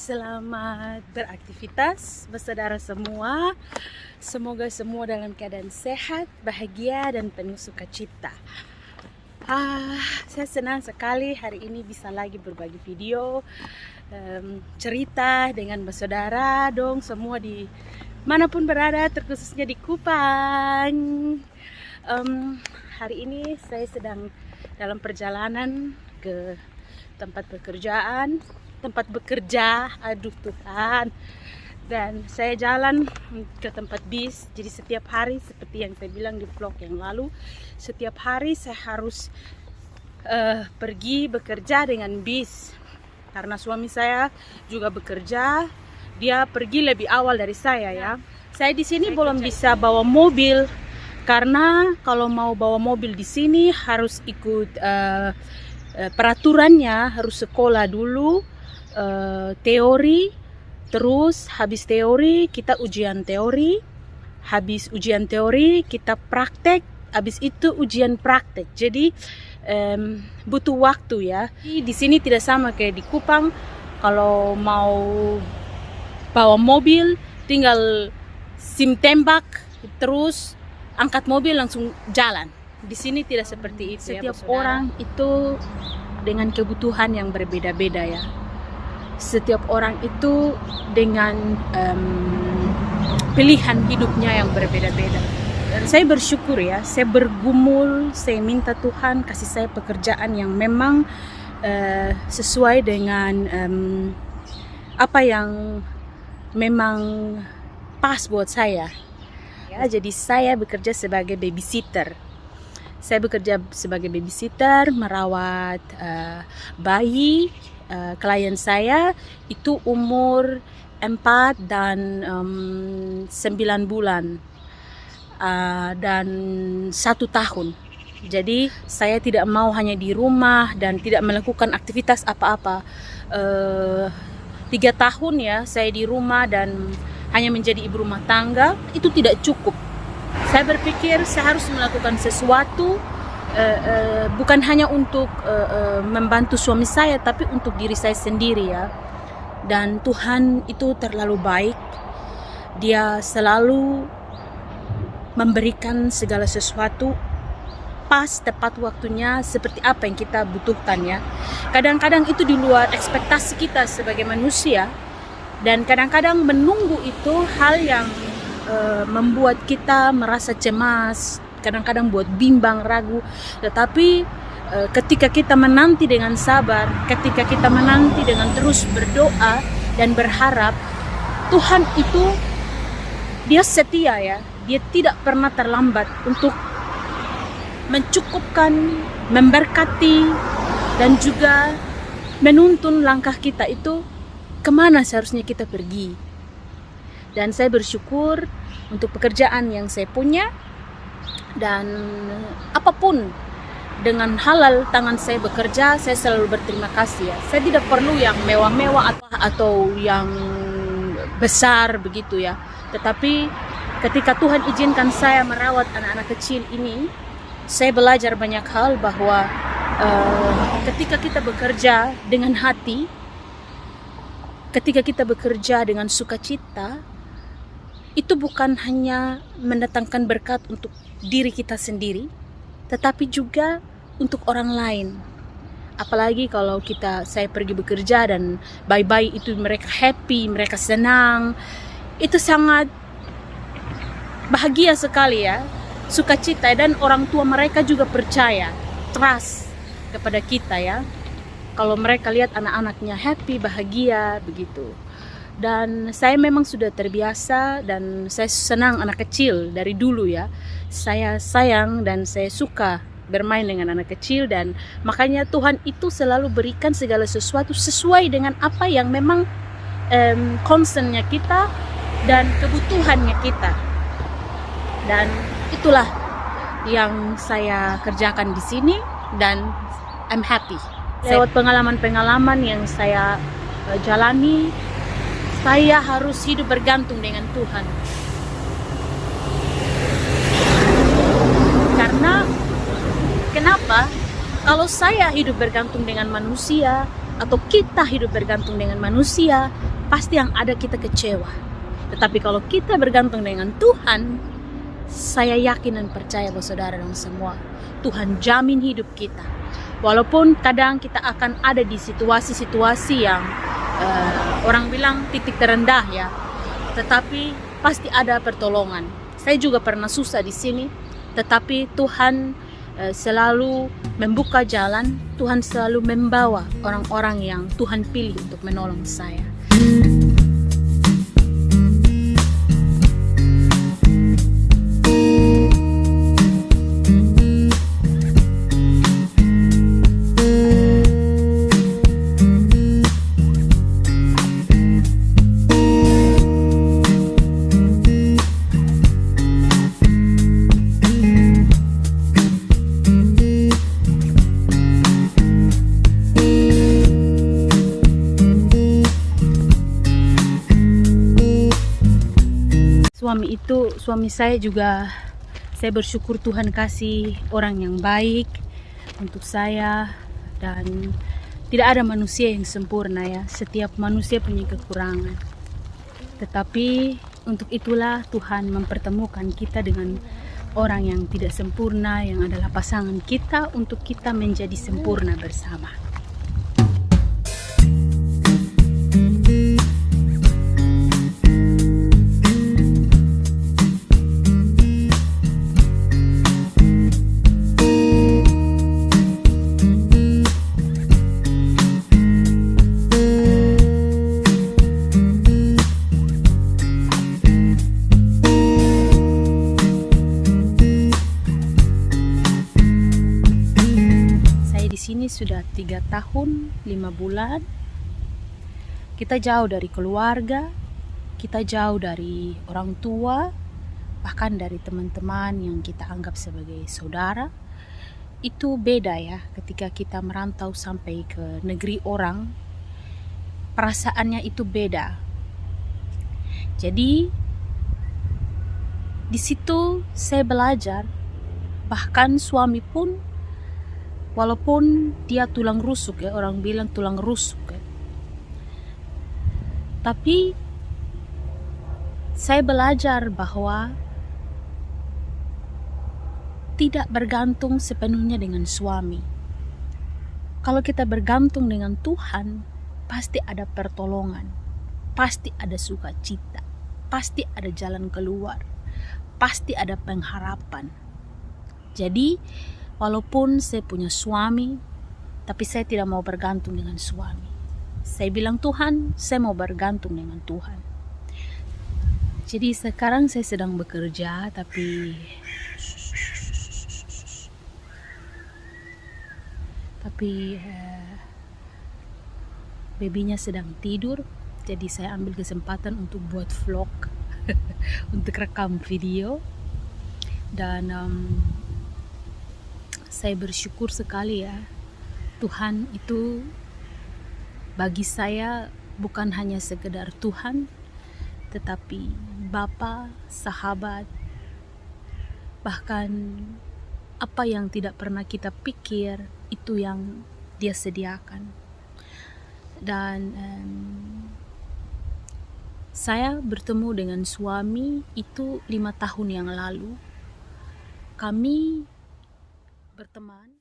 Selamat beraktivitas bersaudara semua. Semoga semua dalam keadaan sehat, bahagia, dan penuh sukacita. Saya senang sekali hari ini bisa lagi berbagi video, cerita dengan bersaudara dong semua di manapun berada, terkhususnya di Kupang. Hari ini saya sedang dalam perjalanan ke tempat bekerja, aduh Tuhan. Dan saya jalan ke tempat bis. Jadi setiap hari seperti yang saya bilang di vlog yang lalu, setiap hari saya harus pergi bekerja dengan bis. Karena suami saya juga bekerja, dia pergi lebih awal dari saya ya. Saya di sini belum bisa bawa mobil karena kalau mau bawa mobil di sini harus ikut peraturannya, harus sekolah dulu. Teori, terus habis teori kita ujian teori, habis ujian teori kita praktek, habis itu ujian praktek. Jadi butuh waktu ya. Di sini tidak sama kayak di Kupang. Kalau mau bawa mobil tinggal SIM tembak, terus angkat mobil langsung jalan. Di sini tidak seperti itu. Setiap orang itu dengan kebutuhan yang berbeda-beda ya. Setiap orang itu dengan pilihan hidupnya yang berbeda-beda. Dan saya bersyukur ya, saya bergumul, saya minta Tuhan kasih saya pekerjaan yang memang sesuai dengan apa yang memang pas buat saya. Ya, jadi saya bekerja sebagai babysitter. Saya bekerja sebagai babysitter, merawat bayi. Klien saya itu umur 4 dan 9 bulan dan 1 tahun. Jadi saya tidak mau hanya di rumah dan tidak melakukan aktivitas apa-apa. 3 tahun ya saya di rumah dan hanya menjadi ibu rumah tangga, itu tidak cukup. Saya berpikir saya harus melakukan sesuatu, bukan hanya untuk membantu suami saya, tapi untuk diri saya sendiri ya. Dan Tuhan itu terlalu baik. Dia selalu memberikan segala sesuatu pas tepat waktunya seperti apa yang kita butuhkan ya. Kadang-kadang itu di luar ekspektasi kita sebagai manusia, dan kadang-kadang menunggu itu hal yang membuat kita merasa cemas, kadang-kadang buat bimbang, ragu. Tetapi ketika kita menanti dengan sabar, ketika kita menanti dengan terus berdoa dan berharap, Tuhan itu dia setia ya. Dia tidak pernah terlambat untuk mencukupkan, memberkati, dan juga menuntun langkah kita itu kemana seharusnya kita pergi. Dan saya bersyukur untuk pekerjaan yang saya punya, dan apapun dengan halal tangan saya bekerja, saya selalu berterima kasih ya. Saya tidak perlu yang mewah-mewah atau yang besar begitu ya. Tetapi ketika Tuhan izinkan saya merawat anak-anak kecil ini, saya belajar banyak hal bahwa ketika kita bekerja dengan hati, ketika kita bekerja dengan sukacita, itu bukan hanya mendatangkan berkat untuk diri kita sendiri, tetapi juga untuk orang lain. Apalagi kalau saya pergi bekerja dan bye-bye itu mereka happy, mereka senang, itu sangat bahagia sekali ya, sukacita. Dan orang tua mereka juga percaya, trust kepada kita ya. Kalau mereka lihat anak-anaknya happy, bahagia begitu. Dan saya memang sudah terbiasa dan saya senang anak kecil dari dulu ya. Saya sayang dan saya suka bermain dengan anak kecil, dan makanya Tuhan itu selalu berikan segala sesuatu sesuai dengan apa yang memang concernnya kita dan kebutuhannya kita. Dan itulah yang saya kerjakan di sini dan I'm happy. Lewat pengalaman-pengalaman yang saya jalani, saya harus hidup bergantung dengan Tuhan. Karena kenapa? Kalau saya hidup bergantung dengan manusia, atau kita hidup bergantung dengan manusia, pasti yang ada kita kecewa. Tetapi kalau kita bergantung dengan Tuhan, saya yakin dan percaya bahwa saudara dan semua, Tuhan jamin hidup kita. Walaupun kadang kita akan ada di situasi-situasi yang orang bilang titik terendah ya, tetapi pasti ada pertolongan. Saya juga pernah susah di sini, tetapi Tuhan selalu membuka jalan. Tuhan selalu membawa orang-orang yang Tuhan pilih untuk menolong saya. Suami saya juga, saya bersyukur Tuhan kasih orang yang baik untuk saya, dan tidak ada manusia yang sempurna ya, setiap manusia punya kekurangan. Tetapi untuk itulah Tuhan mempertemukan kita dengan orang yang tidak sempurna, yang adalah pasangan kita, untuk kita menjadi sempurna bersama. Sini sudah 3 tahun 5 bulan. Kita jauh dari keluarga, kita jauh dari orang tua, bahkan dari teman-teman yang kita anggap sebagai saudara. Itu beda ya, ketika kita merantau sampai ke negeri orang, perasaannya itu beda. Jadi di situ saya belajar, bahkan suami pun, walaupun dia tulang rusuk ya, orang bilang tulang rusuk ya, tapi saya belajar bahwa tidak bergantung sepenuhnya dengan suami. Kalau kita bergantung dengan Tuhan, pasti ada pertolongan, pasti ada sukacita, pasti ada jalan keluar, pasti ada pengharapan. Jadi walaupun saya punya suami, tapi saya tidak mau bergantung dengan suami. Saya bilang, Tuhan, saya mau bergantung dengan Tuhan. Jadi sekarang saya sedang bekerja, tapi babynya sedang tidur. Jadi saya ambil kesempatan untuk buat vlog, untuk rekam video. Dan saya bersyukur sekali ya, Tuhan itu bagi saya bukan hanya sekedar Tuhan, tetapi Bapa, sahabat, bahkan apa yang tidak pernah kita pikir itu yang Dia sediakan. Dan saya bertemu dengan suami itu 5 tahun yang lalu. Kami berteman.